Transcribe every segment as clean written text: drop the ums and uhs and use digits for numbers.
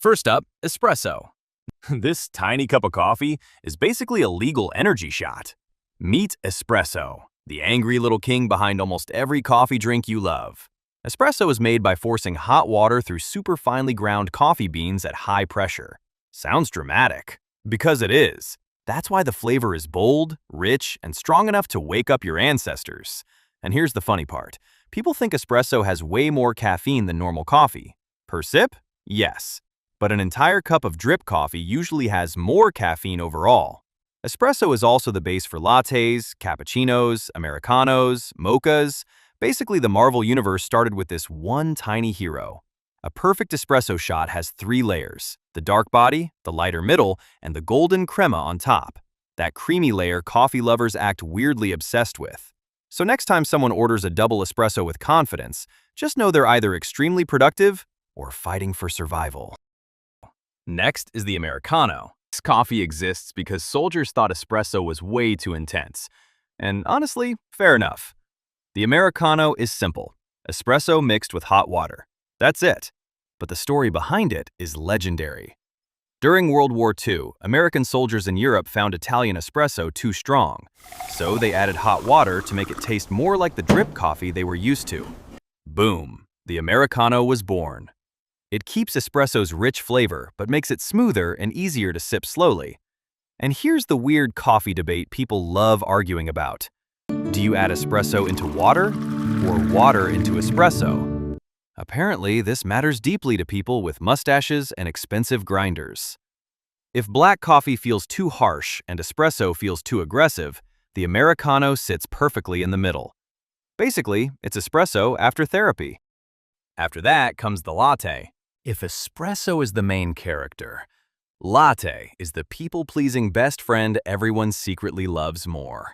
First up, espresso. This tiny cup of coffee is basically a legal energy shot. Meet espresso, the angry little king behind almost every coffee drink you love. Espresso is made by forcing hot water through super finely ground coffee beans at high pressure. Sounds dramatic. Because it is. That's why the flavor is bold, rich, and strong enough to wake up your ancestors. And here's the funny part. People think espresso has way more caffeine than normal coffee. Per sip? Yes. But an entire cup of drip coffee usually has more caffeine overall. Espresso is also the base for lattes, cappuccinos, Americanos, mochas. Basically, the Marvel universe started with this one tiny hero. A perfect espresso shot has 3 layers: the dark body, the lighter middle, and the golden crema on top. That creamy layer coffee lovers act weirdly obsessed with. So next time someone orders a double espresso with confidence, just know they're either extremely productive or fighting for survival. Next is the Americano. This coffee exists because soldiers thought espresso was way too intense. And honestly, fair enough. The Americano is simple. Espresso mixed with hot water. That's it. But the story behind it is legendary. During World War II, American soldiers in Europe found Italian espresso too strong. So they added hot water to make it taste more like the drip coffee they were used to. Boom! The Americano was born. It keeps espresso's rich flavor, but makes it smoother and easier to sip slowly. And here's the weird coffee debate people love arguing about. Do you add espresso into water, or water into espresso? Apparently, this matters deeply to people with mustaches and expensive grinders. If black coffee feels too harsh and espresso feels too aggressive, the Americano sits perfectly in the middle. Basically, it's espresso after therapy. After that comes the latte. If espresso is the main character, latte is the people-pleasing best friend everyone secretly loves more.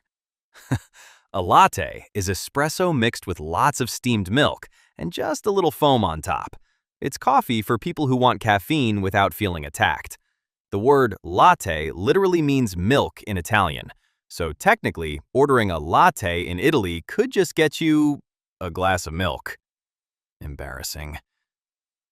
A latte is espresso mixed with lots of steamed milk and just a little foam on top. It's coffee for people who want caffeine without feeling attacked. The word latte literally means milk in Italian, so technically, ordering a latte in Italy could just get you a glass of milk. Embarrassing.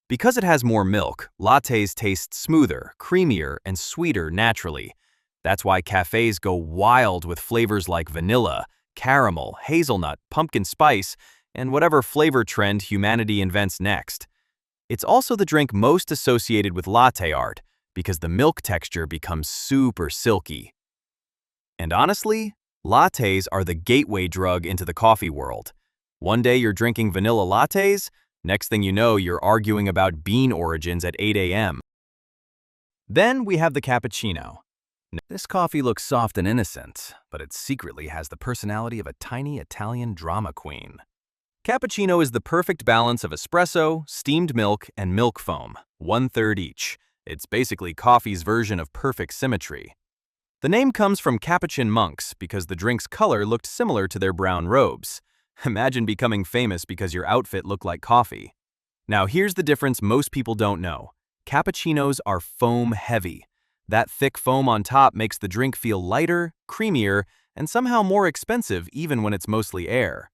Because it has more milk, lattes taste smoother, creamier, and sweeter naturally. That's why cafes go wild with flavors like vanilla, caramel, hazelnut, pumpkin spice, and whatever flavor trend humanity invents next. It's also the drink most associated with latte art because the milk texture becomes super silky. And honestly, lattes are the gateway drug into the coffee world. One day you're drinking vanilla lattes, next thing you know, you're arguing about bean origins at 8 a.m. Then we have the cappuccino. This coffee looks soft and innocent, but it secretly has the personality of a tiny Italian drama queen. Cappuccino is the perfect balance of espresso, steamed milk, and milk foam, 1/3 each. It's basically coffee's version of perfect symmetry. The name comes from Capuchin monks because the drink's color looked similar to their brown robes. Imagine becoming famous because your outfit looked like coffee. Now here's the difference most people don't know. Cappuccinos are foam heavy. That thick foam on top makes the drink feel lighter, creamier, and somehow more expensive even when it's mostly air.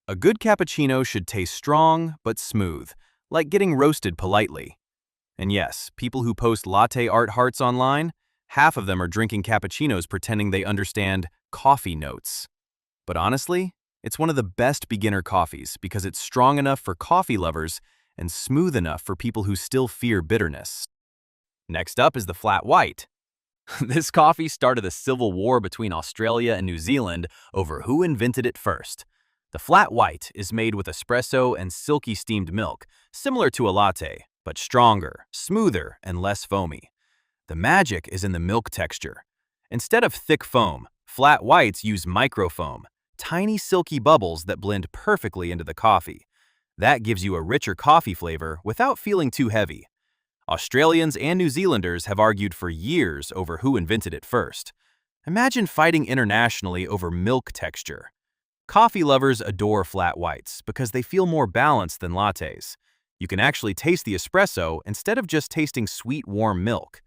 A good cappuccino should taste strong but smooth, like getting roasted politely. And yes, people who post latte art hearts online, half of them are drinking cappuccinos pretending they understand coffee notes. But honestly, it's one of the best beginner coffees because it's strong enough for coffee lovers and smooth enough for people who still fear bitterness. Next up is the flat white. This coffee started a civil war between Australia and New Zealand over who invented it first. The flat white is made with espresso and silky steamed milk, similar to a latte, but stronger, smoother, and less foamy. The magic is in the milk texture. Instead of thick foam, flat whites use microfoam, tiny silky bubbles that blend perfectly into the coffee. That gives you a richer coffee flavor without feeling too heavy. Australians and New Zealanders have argued for years over who invented it first. Imagine fighting internationally over milk texture. Coffee lovers adore flat whites because they feel more balanced than lattes. You can actually taste the espresso instead of just tasting sweet, warm milk.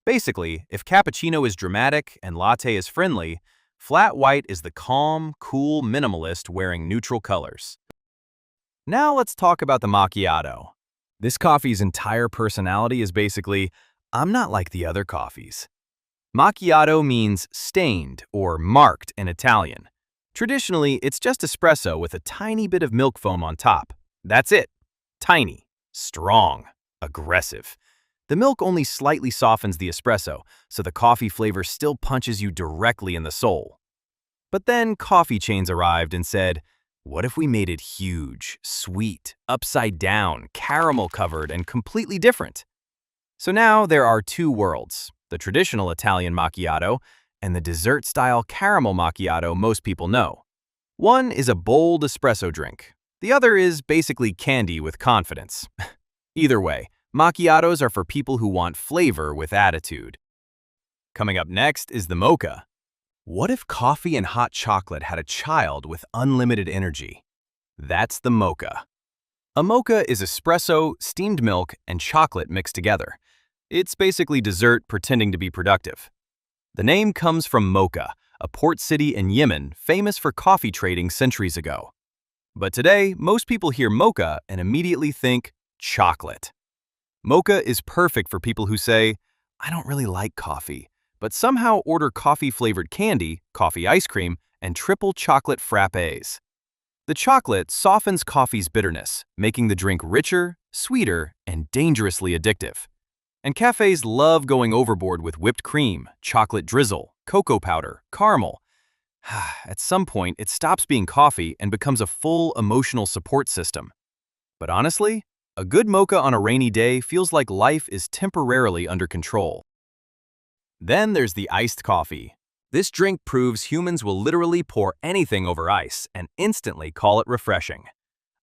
Basically, if cappuccino is dramatic and latte is friendly, flat white is the calm, cool minimalist wearing neutral colors. Now let's talk about the macchiato. This coffee's entire personality is basically, I'm not like the other coffees. Macchiato means stained or marked in Italian. Traditionally, it's just espresso with a tiny bit of milk foam on top. That's it. Tiny, strong, aggressive. The milk only slightly softens the espresso, so the coffee flavor still punches you directly in the soul. But then coffee chains arrived and said, what if we made it huge, sweet, upside down, caramel-covered, and completely different? So now there are two worlds, the traditional Italian macchiato and the dessert-style caramel macchiato most people know. One is a bold espresso drink. The other is basically candy with confidence. Either way, macchiatos are for people who want flavor with attitude. Coming up next is the Mocha. What if coffee and hot chocolate had a child with unlimited energy? That's the Mocha. A Mocha is espresso, steamed milk, and chocolate mixed together. It's basically dessert pretending to be productive. The name comes from Mocha, a port city in Yemen famous for coffee trading centuries ago. But today, most people hear Mocha and immediately think chocolate. Mocha is perfect for people who say, I don't really like coffee, but somehow order coffee-flavored candy, coffee ice cream, and triple chocolate frappes. The chocolate softens coffee's bitterness, making the drink richer, sweeter, and dangerously addictive. And cafes love going overboard with whipped cream, chocolate drizzle, cocoa powder, caramel. At some point, it stops being coffee and becomes a full emotional support system. But honestly, a good mocha on a rainy day feels like life is temporarily under control. Then there's the iced coffee. This drink proves humans will literally pour anything over ice and instantly call it refreshing.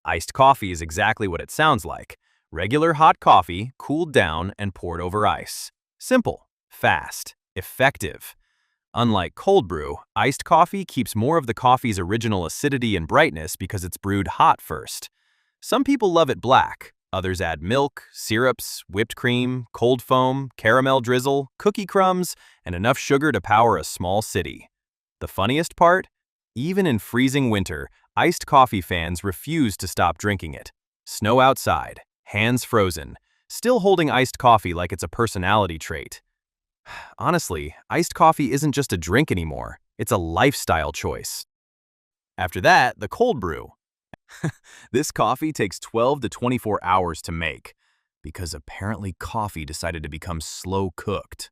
Iced coffee is exactly what it sounds like. Regular hot coffee, cooled down and poured over ice. Simple, fast, effective. Unlike cold brew, iced coffee keeps more of the coffee's original acidity and brightness because it's brewed hot first. Some people love it black. Others add milk, syrups, whipped cream, cold foam, caramel drizzle, cookie crumbs, and enough sugar to power a small city. The funniest part? Even in freezing winter, iced coffee fans refuse to stop drinking it. Snow outside, hands frozen, still holding iced coffee like it's a personality trait. Honestly, iced coffee isn't just a drink anymore, it's a lifestyle choice. After that, the cold brew. This coffee takes 12 to 24 hours to make, because apparently coffee decided to become slow cooked.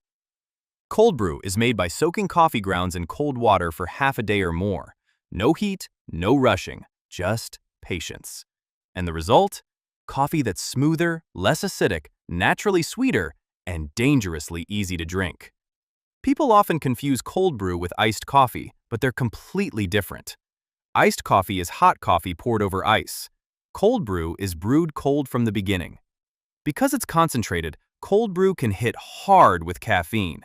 Cold brew is made by soaking coffee grounds in cold water for half a day or more. No heat, no rushing, just patience. And the result? Coffee that's smoother, less acidic, naturally sweeter, and dangerously easy to drink. People often confuse cold brew with iced coffee, but they're completely different. Iced coffee is hot coffee poured over ice. Cold brew is brewed cold from the beginning. Because it's concentrated, cold brew can hit hard with caffeine.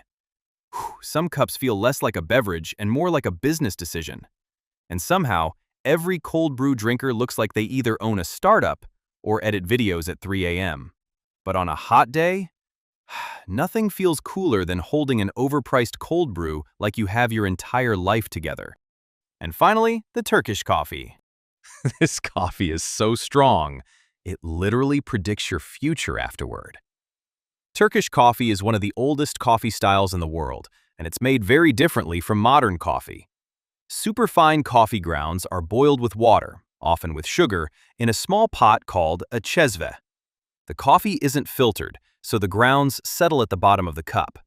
Some cups feel less like a beverage and more like a business decision. And somehow, every cold brew drinker looks like they either own a startup or edit videos at 3 a.m. But on a hot day, nothing feels cooler than holding an overpriced cold brew like you have your entire life together. And finally, the Turkish coffee. This coffee is so strong, it literally predicts your future afterward. Turkish coffee is one of the oldest coffee styles in the world, and it's made very differently from modern coffee. Superfine coffee grounds are boiled with water, often with sugar, in a small pot called a çezve. The coffee isn't filtered, so the grounds settle at the bottom of the cup,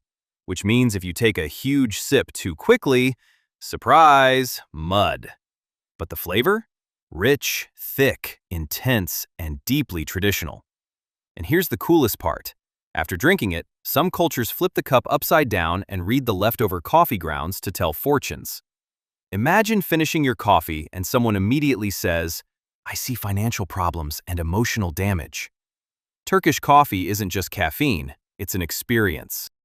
which means if you take a huge sip too quickly, surprise, mud. But the flavor? Rich, thick, intense, and deeply traditional. And here's the coolest part. After drinking it, some cultures flip the cup upside down and read the leftover coffee grounds to tell fortunes. Imagine finishing your coffee and someone immediately says, I see financial problems and emotional damage. Turkish coffee isn't just caffeine, it's an experience.